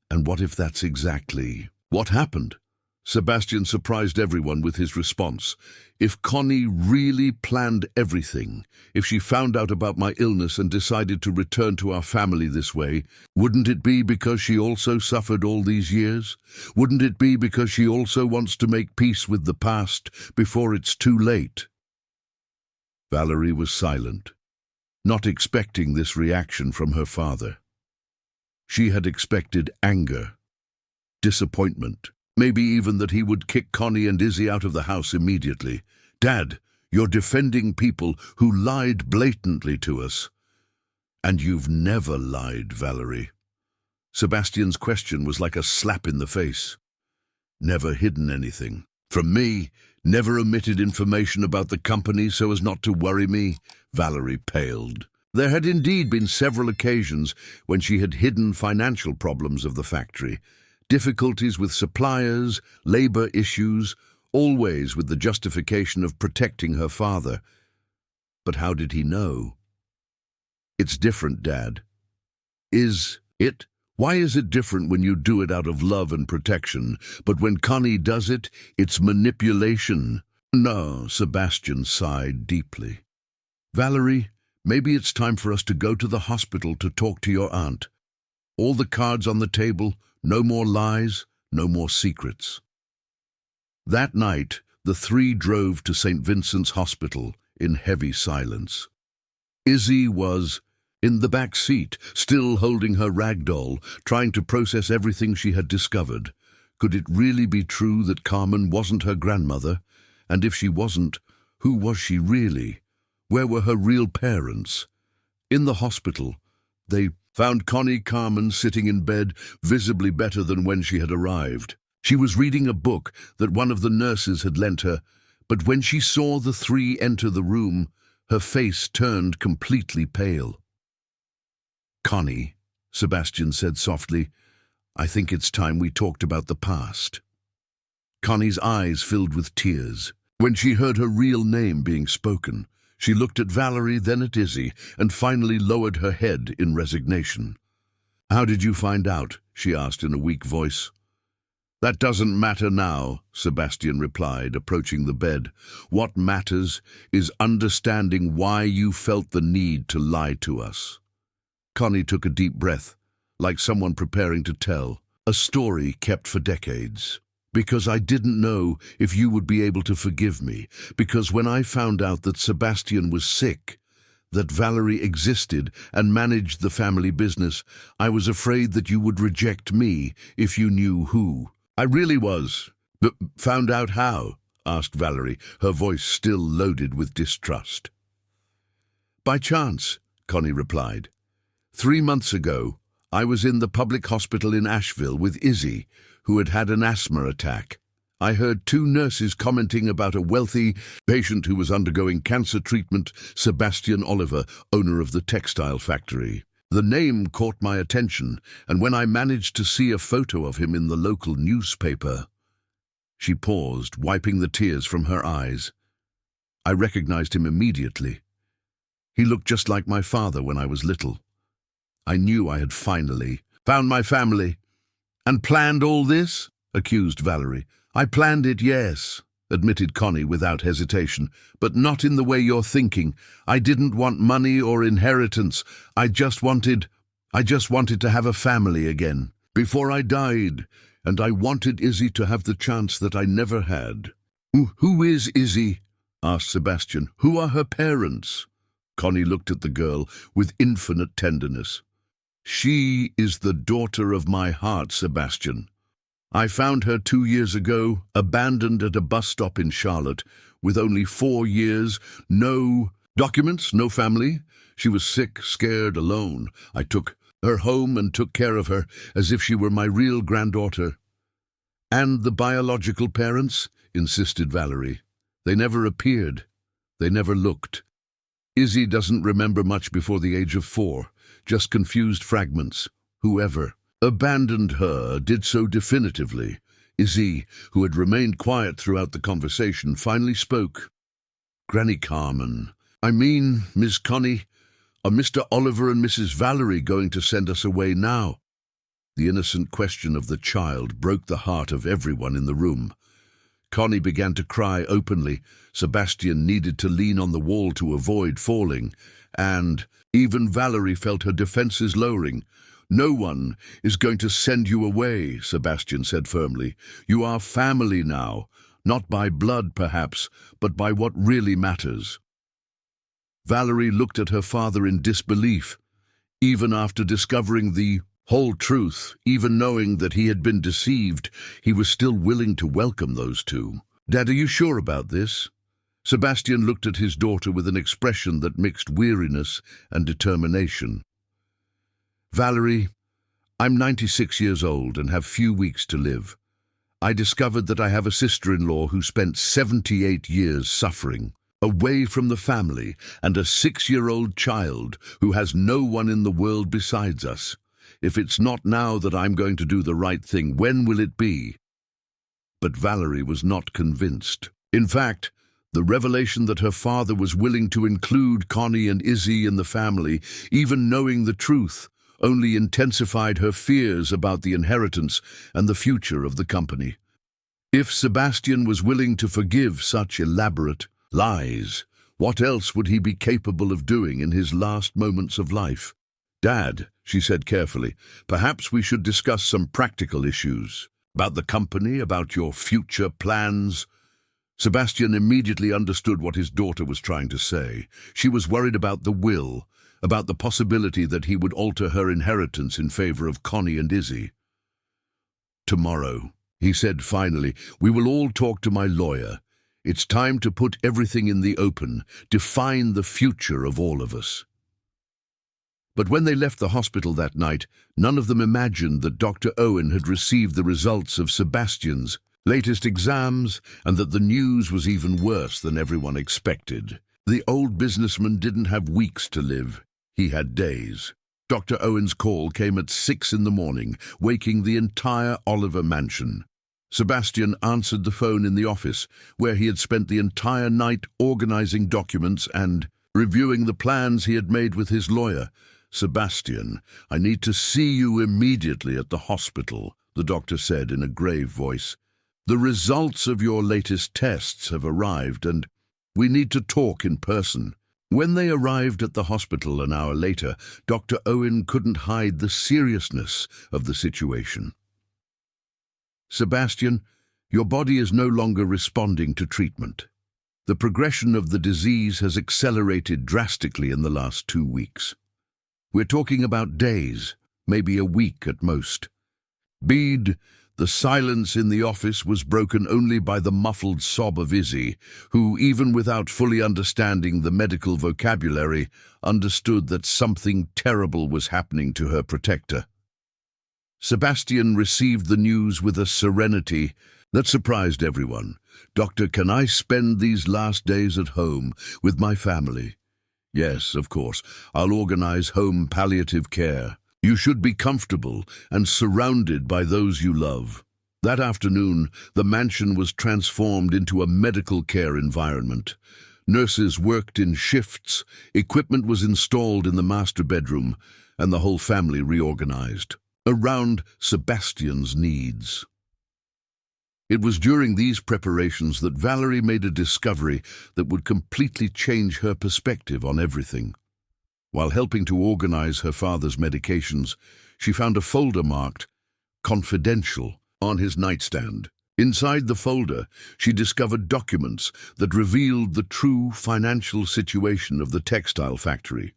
Speaker 1: And what if that's exactly what happened? Sebastian surprised everyone with his response. If Connie really planned everything, if she found out about my illness and decided to return to our family this way, wouldn't it be because she also suffered all these years? Wouldn't it be because she also wants to make peace with the past before it's too late? Valerie was silent, not expecting this reaction from her father. She had expected anger, disappointment, maybe even that he would kick Connie and Izzy out of the house immediately. Dad, you're defending people who lied blatantly to us. And you've never lied, Valerie. Sebastian's question was like a slap in the face. Never hidden anything. From me, never omitted information about the company so as not to worry me. Valerie paled. There had indeed been several occasions when she had hidden financial problems of the factory, difficulties with suppliers, labor issues, always with the justification of protecting her father. But how did he know? It's different, Dad. Is it? Why is it different when you do it out of love and protection, but when Connie does it, it's manipulation? No, Sebastian sighed deeply. Valerie, maybe it's time for us to go to the hospital to talk to your aunt. All the cards on the table, no more lies, no more secrets. That night, the three drove to St. Vincent's Hospital in heavy silence. Izzy was in the back seat, still holding her rag doll, trying to process everything she had discovered. Could it really be true that Carmen wasn't her grandmother? And if she wasn't, who was she really? Where were her real parents? In the hospital, they found Connie Carmen sitting in bed, visibly better than when she had arrived. She was reading a book that one of the nurses had lent her, but when she saw the three enter the room, her face turned completely pale. Connie, Sebastian said softly, I think it's time we talked about the past. Connie's eyes filled with tears. When she heard her real name being spoken, she looked at Valerie, then at Izzy, and finally lowered her head in resignation. How did you find out? She asked in a weak voice. That doesn't matter now, Sebastian replied, approaching the bed. What matters is understanding why you felt the need to lie to us. Connie took a deep breath, like someone preparing to tell a story kept for decades. Because I didn't know if you would be able to forgive me. Because when I found out that Sebastian was sick, that Valerie existed and managed the family business, I was afraid that you would reject me if you knew who. I really was. But found out how? Asked Valerie, her voice still loaded with distrust. By chance, Connie replied. 3 months ago, I was in the public hospital in Asheville with Izzy, who had had an asthma attack. I heard 2 nurses commenting about a wealthy patient who was undergoing cancer treatment, Sebastian Oliver, owner of the textile factory. The name caught my attention, and when I managed to see a photo of him in the local newspaper. She paused, wiping the tears from her eyes. I recognized him immediately. He looked just like my father when I was little. I knew I had finally found my family. And planned all this? Accused Valerie. I planned it, yes, admitted Connie without hesitation, but not in the way you're thinking. I didn't want money or inheritance. I just wanted to have a family again. Before I died, and I wanted Izzy to have the chance that I never had. Who is Izzy? Asked Sebastian. Who are her parents? Connie looked at the girl with infinite tenderness. She is the daughter of my heart, Sebastian. I found her 2 years ago, abandoned at a bus stop in Charlotte, with only 4 years, no documents, no family. She was sick, scared, alone. I took her home and took care of her as if she were my real granddaughter. And the biological parents? Insisted Valerie. They never appeared. They never looked. Izzy doesn't remember much before the age of 4. Just confused fragments. Whoever abandoned her did so definitively. Izzy, who had remained quiet throughout the conversation, finally spoke. Granny Carmen, I mean, Miss Connie, are Mr. Oliver and Mrs. Valerie going to send us away now? The innocent question of the child broke the heart of everyone in the room. Connie began to cry openly. Sebastian needed to lean on the wall to avoid falling, and even Valerie felt her defenses lowering. No one is going to send you away, Sebastian said firmly. You are family now, not by blood perhaps, but by what really matters. Valerie looked at her father in disbelief. Even after discovering the whole truth, even knowing that he had been deceived, he was still willing to welcome those two. Dad, are you sure about this? Sebastian looked at his daughter with an expression that mixed weariness and determination. Valerie, I'm 96 years old and have few weeks to live. I discovered that I have a sister-in-law who spent 78 years suffering, away from the family, and a 6-year-old child who has no one in the world besides us. If it's not now that I'm going to do the right thing, when will it be? But Valerie was not convinced. In fact, the revelation that her father was willing to include Connie and Izzy in the family, even knowing the truth, only intensified her fears about the inheritance and the future of the company. If Sebastian was willing to forgive such elaborate lies, what else would he be capable of doing in his last moments of life? Dad, she said carefully, perhaps we should discuss some practical issues. About the company, about your future plans. Sebastian immediately understood what his daughter was trying to say. She was worried about the will, about the possibility that he would alter her inheritance in favor of Connie and Izzy. Tomorrow, he said finally, we will all talk to my lawyer. It's time to put everything in the open, define the future of all of us. But when they left the hospital that night, none of them imagined that Dr. Owen had received the results of Sebastian's latest exams, and that the news was even worse than everyone expected. The old businessman didn't have weeks to live. He had days. Dr. Owen's call came at 6 in the morning, waking the entire Oliver mansion. Sebastian answered the phone in the office, where he had spent the entire night organizing documents and reviewing the plans he had made with his lawyer. Sebastian, I need to see you immediately at the hospital, the doctor said in a grave voice. The results of your latest tests have arrived, and we need to talk in person. When they arrived at the hospital an hour later, Dr. Owen couldn't hide the seriousness of the situation. Sebastian, your body is no longer responding to treatment. The progression of the disease has accelerated drastically in the last 2 weeks. We're talking about days, maybe a week at most. Bede, the silence in the office was broken only by the muffled sob of Izzy, who, even without fully understanding the medical vocabulary, understood that something terrible was happening to her protector. Sebastian received the news with a serenity that surprised everyone. Doctor, can I spend these last days at home with my family? Yes, of course. I'll organize home palliative care. You should be comfortable and surrounded by those you love. That afternoon, the mansion was transformed into a medical care environment. Nurses worked in shifts, equipment was installed in the master bedroom, and the whole family reorganized around Sebastian's needs. It was during these preparations that Valerie made a discovery that would completely change her perspective on everything. While helping to organize her father's medications, she found a folder marked "Confidential" on his nightstand. Inside the folder, she discovered documents that revealed the true financial situation of the textile factory.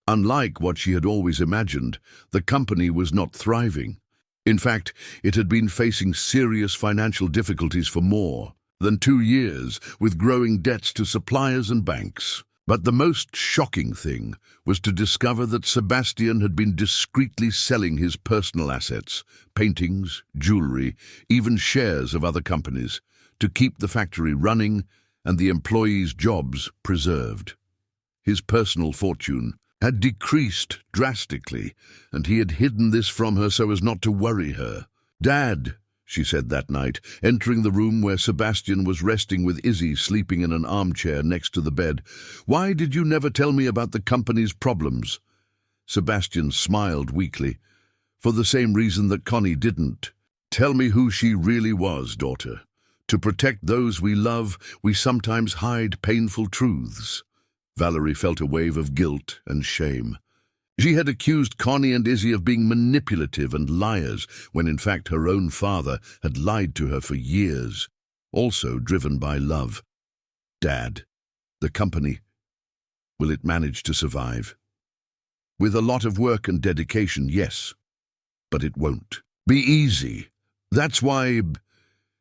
Speaker 1: Unlike what she had always imagined, the company was not thriving. In fact, it had been facing serious financial difficulties for more than 2 years, with growing debts to suppliers and banks. But the most shocking thing was to discover that Sebastian had been discreetly selling his personal assets, paintings, jewelry, even shares of other companies, to keep the factory running and the employees' jobs preserved. His personal fortune had decreased drastically, and he had hidden this from her so as not to worry her. "Dad," she said that night, entering the room where Sebastian was resting with Izzy sleeping in an armchair next to the bed, "why did you never tell me about the company's problems?" Sebastian smiled weakly. "For the same reason that Connie didn't. Tell me who she really was, daughter. To protect those we love, we sometimes hide painful truths." Valerie felt a wave of guilt and shame. She had accused Connie and Izzy of being manipulative and liars, when in fact her own father had lied to her for years, also driven by love. "Dad, the company, will it manage to survive?" "With a lot of work and dedication, yes. But it won't be easy. That's why—"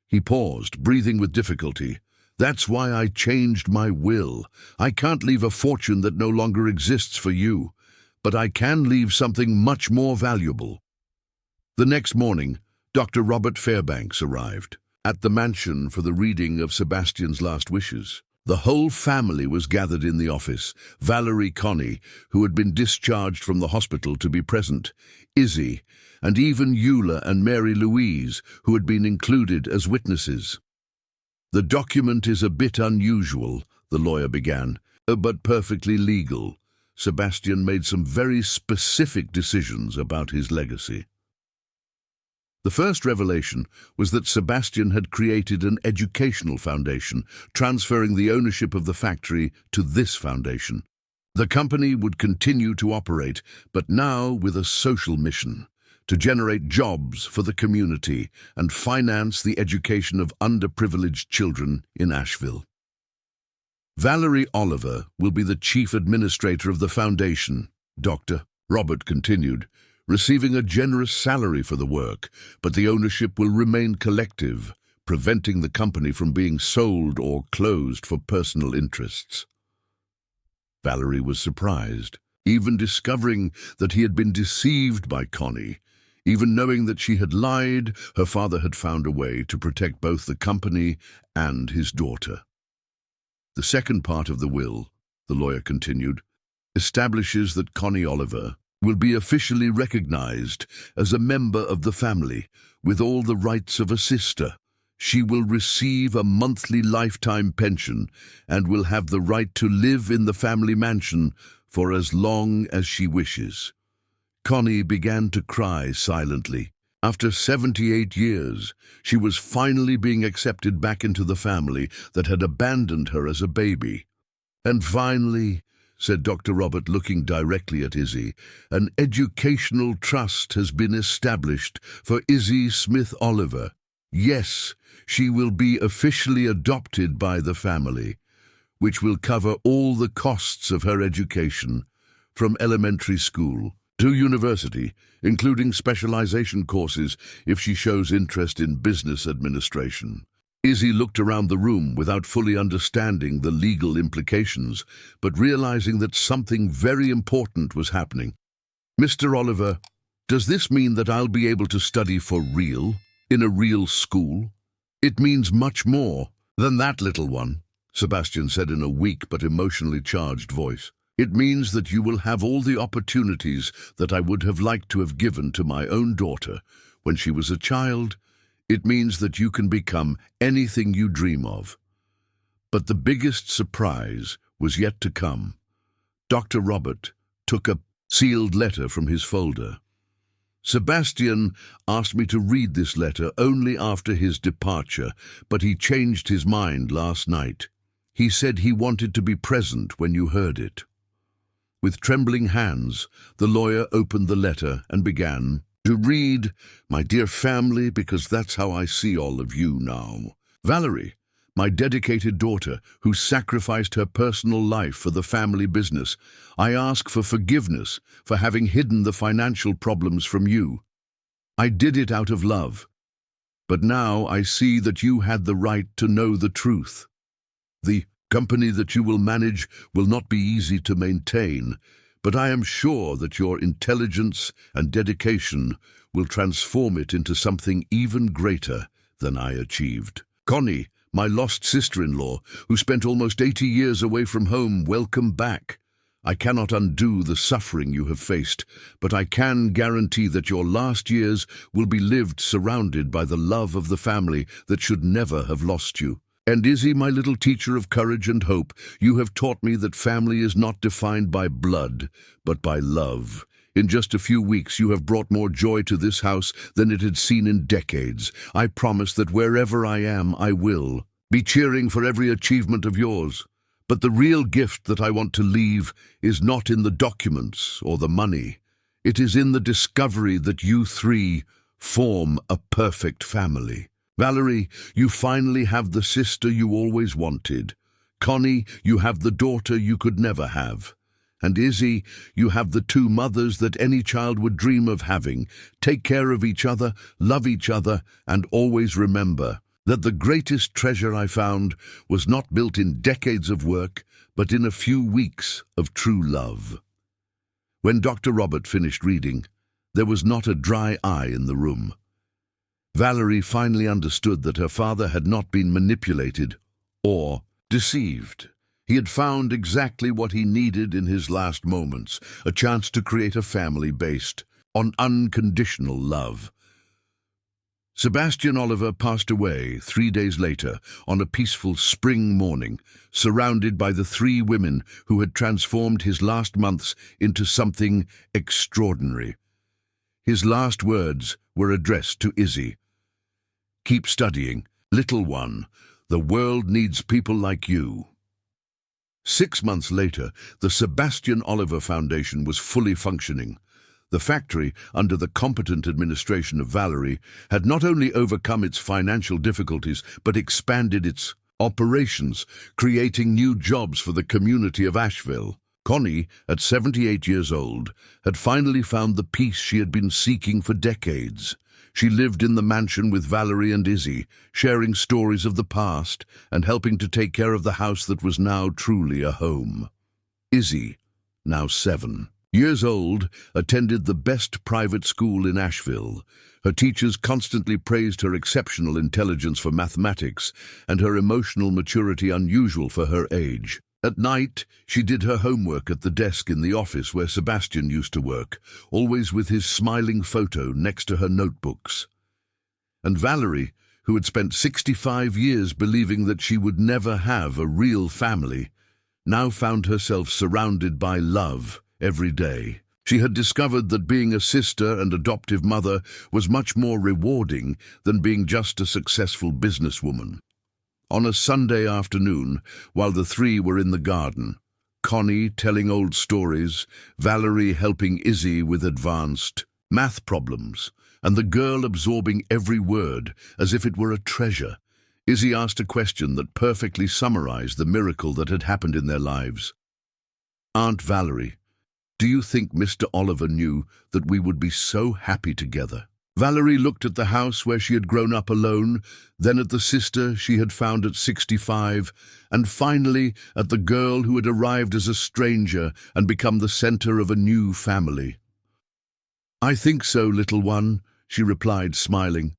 Speaker 1: He paused, breathing with difficulty. "That's why I changed my will. I can't leave a fortune that no longer exists for you, but I can leave something much more valuable." The next morning, Dr. Robert Fairbanks arrived at the mansion for the reading of Sebastian's last wishes. The whole family was gathered in the office. Valerie, Connie, who had been discharged from the hospital, to be present, Izzy, and even Eula and Mary Louise, who had been included as witnesses. "The document is a bit unusual," the lawyer began, "but perfectly legal. Sebastian made some very specific decisions about his legacy." The first revelation was that Sebastian had created an educational foundation, transferring the ownership of the factory to this foundation. The company would continue to operate, but now with a social mission: to generate jobs for the community and finance the education of underprivileged children in Asheville. "Valerie Oliver will be the chief administrator of the foundation," Dr. Robert continued, "receiving a generous salary for the work, but the ownership will remain collective, preventing the company from being sold or closed for personal interests." Valerie was surprised, even discovering that he had been deceived by Connie. Even knowing that she had lied, her father had found a way to protect both the company and his daughter. "The second part of the will," the lawyer continued, "establishes that Connie Oliver will be officially recognized as a member of the family with all the rights of a sister. She will receive a monthly lifetime pension and will have the right to live in the family mansion for as long as she wishes." Connie began to cry silently. After 78 years, she was finally being accepted back into the family that had abandoned her as a baby. "And finally," said Dr. Robert, looking directly at Izzy, "an educational trust has been established for Izzy Smith Oliver. Yes, she will be officially adopted by the family, which will cover all the costs of her education, from elementary school to university, including specialization courses if she shows interest in business administration." Izzy looked around the room without fully understanding the legal implications, but realizing that something very important was happening. "Mr. Oliver, does this mean that I'll be able to study for real, in a real school?" "It means much more than that, little one," Sebastian said in a weak but emotionally charged voice. It means that you will have all the opportunities that I would have liked to have given to my own daughter when she was a child. It means that you can become anything you dream of. But the biggest surprise was yet to come. Dr. Robert took a sealed letter from his folder. Sebastian asked me to read this letter only after his departure, but he changed his mind last night. He said he wanted to be present when you heard it. With trembling hands, the lawyer opened the letter and began to read, "My dear family, because that's how I see all of you now. Valerie, my dedicated daughter, who sacrificed her personal life for the family business, I ask for forgiveness for having hidden the financial problems from you. I did it out of love. But now I see that you had the right to know the truth. The company that you will manage will not be easy to maintain, but I am sure that your intelligence and dedication will transform it into something even greater than I achieved. Connie, my lost sister-in-law, who spent almost 80 years away from home, welcome back. I cannot undo the suffering you have faced, but I can guarantee that your last years will be lived surrounded by the love of the family that should never have lost you. And Izzy, my little teacher of courage and hope, you have taught me that family is not defined by blood, but by love. In just a few weeks, you have brought more joy to this house than it had seen in decades. I promise that wherever I am, I will be cheering for every achievement of yours. But the real gift that I want to leave is not in the documents or the money. It is in the discovery that you three form a perfect family. Valerie, you finally have the sister you always wanted. Connie, you have the daughter you could never have. And Izzy, you have the two mothers that any child would dream of having. Take care of each other, love each other, and always remember that the greatest treasure I found was not built in decades of work, but in a few weeks of true love." When Dr. Robert finished reading, there was not a dry eye in the room. Valerie finally understood that her father had not been manipulated or deceived. He had found exactly what he needed in his last moments, a chance to create a family based on unconditional love. Sebastian Oliver passed away 3 days later on a peaceful spring morning, surrounded by the 3 women who had transformed his last months into something extraordinary. His last words were addressed to Izzy. "Keep studying, little one. The world needs people like you." 6 months later, the Sebastian Oliver Foundation was fully functioning. The factory, under the competent administration of Valerie, had not only overcome its financial difficulties, but expanded its operations, creating new jobs for the community of Asheville. Connie, at 78 years old, had finally found the peace she had been seeking for decades. She lived in the mansion with Valerie and Izzy, sharing stories of the past and helping to take care of the house that was now truly a home. Izzy, now 7 years old, attended the best private school in Asheville. Her teachers constantly praised her exceptional intelligence for mathematics and her emotional maturity unusual for her age. At night, she did her homework at the desk in the office where Sebastian used to work, always with his smiling photo next to her notebooks. And Valerie, who had spent 65 years believing that she would never have a real family, now found herself surrounded by love every day. She had discovered that being a sister and adoptive mother was much more rewarding than being just a successful businesswoman. On a Sunday afternoon, while the 3 were in the garden, Connie telling old stories, Valerie helping Izzy with advanced math problems, and the girl absorbing every word as if it were a treasure, Izzy asked a question that perfectly summarized the miracle that had happened in their lives. "Aunt Valerie, do you think Mr. Oliver knew that we would be so happy together?" Valerie looked at the house where she had grown up alone, then at the sister she had found at 65, and finally at the girl who had arrived as a stranger and become the center of a new family. "I think so, little one," she replied, smiling.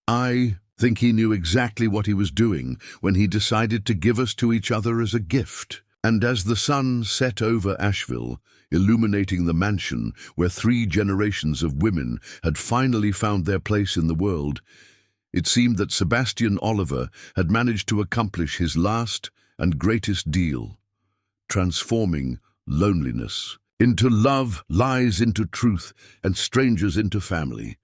Speaker 1: "I think he knew exactly what he was doing when he decided to give us to each other as a gift. And as the sun set over Asheville, illuminating the mansion where 3 generations of women had finally found their place in the world, it seemed that Sebastian Oliver had managed to accomplish his last and greatest deal, transforming loneliness into love, lies into truth, and strangers into family.